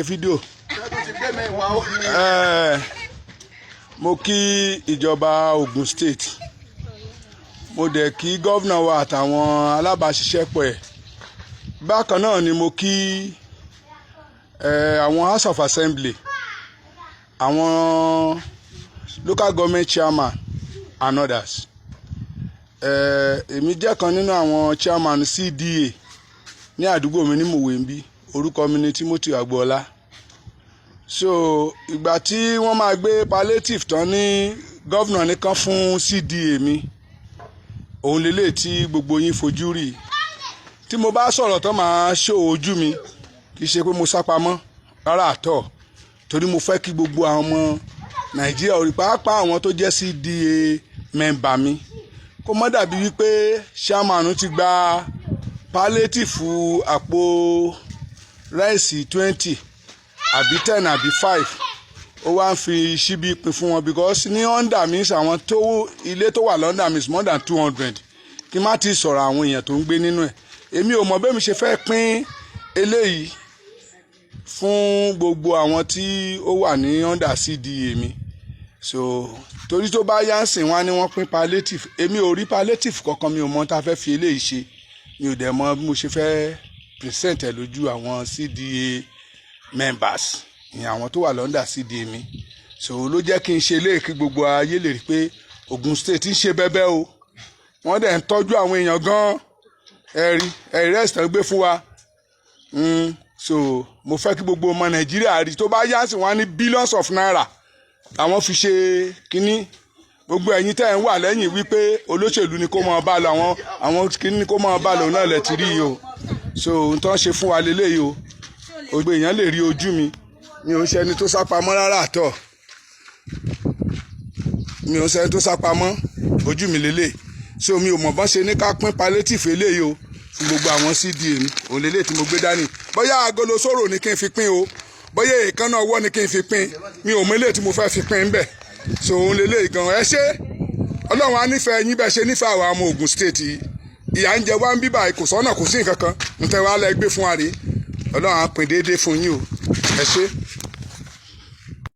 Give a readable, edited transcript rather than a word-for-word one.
fídíò mo kí ìjọba Ogun State, mo dẹ̀ kí gómìnà wa àtàwọn alábàáṣiṣẹ́pọ̀ ẹ̀. Bákan náà ni mo kí àwọn House of Assembly, àwọn local government chairman and others. Èmi jẹ́ kan nínú àwọn chairman CDA ní àdúgbò mi ní mowe níbí. Orúkọ mi ni Timothy Agboola. So ìgbà tí wọ́n máa gbé palliative tán ní gómìnà nìkan fún CDA mi, òun lélẹ̀ tí gbogbo yín fojú rí. Tí mo bá sọ̀rọ̀ tán máa ṣó ojú mi, kì í ṣe pé mo sápamọ́ rárá àtọ̀, torí mo fẹ́ kí gbogbo àwọn ọmọ Nàìjíríà orí pàápàá àwọn tó jẹ́ CDA mẹ́mbà mi kó má dàbí wípé chairman ti gba palliative àpò ráìsì 20 àbí 10 àbí 5, ó wá ń fi ṣíbí pín fún wọn, because ní under means àwọn tó ilé tó wà lọ́ndà means more than 200, kí má ti sọ̀rọ̀ àwọn èèyàn tó ń gbé nínú ẹ̀. Èmi ò mọ̀ bẹ́ẹ̀ mi ṣe fẹ́ pín eléyìí fún gbogbo àwọn tí ó wà ní under CDA mi. So torí tó bá yá ń sìn wá ní wọ́n pín palliative, èmi ò rí palliative kankan, mi ò mọ̀ tá a fẹ́ fi eléyìí ṣe, mi ò dẹ̀ mọ̀ bí mo ṣe fẹ́ present ẹ̀ lójú àwọn CDA members, ní àwọn tó wà lọ́ndà CDA mi. So ló jẹ́ kí n ṣe léè kí gbogbo ayé lè rí pé Ogun State ń ṣe bẹ́bẹ́ o, wọ́n dẹ̀ ń tọ́jú àwọn èèyàn gan-an. ẹ̀rí rest gbé fún wa. So mo fẹ́ kí gbogbo ọmọ Nàìjíríà rí, tó bá yá sí wọn ní billions of naira àwọn fi ṣe kínní. Gbogbo ẹ̀yin tẹ́ ń wà lẹ́yìn wípé olóṣèlú ni kó máa bá lọ, àwọn kínní ni kó máa bá lọ náà lẹ̀ ti rí yìí o. So n tó ń ṣe fún wa lélẹ́yìí o, gbogbo èèyàn lè rí ojú mi, mi ò ń ṣe ẹni tó sápamọ́ rárá àtọ̀, mi ò ń ṣe ẹni tó sápamọ́, ojú mi lélẹ́yìí. So mi ò mọ̀ bọ́n ṣe ní ká pín palliative eléyìí o fún gbogbo àwọn CDA mi, òun lélẹ́yìí tí mo gbé dání. Bóyá agolo sọ̀rọ̀ ni kí n fi pín o, bóyá èèkánná ọwọ́ ni kí n fi pín, mi ò mọ eléyìí tí mo fẹ́ fi pín bẹ́ẹ̀. So òun lélẹ́yìí gan. Ẹ ṣé, Ọlọ́run á nífẹ̀ẹ́ yín bẹ́ẹ̀ ṣe nífẹ̀ẹ́ àwọn ọmọ Ogun State yìí. Ìyà ń jẹ wá ń bíbà, kò sọ́nà kò sí nǹkan kan, ń tẹ́ wá lẹ́ gbé fún wa rèé. Ọlọ́run á pín déédéé fún yín o. Ẹ ṣé.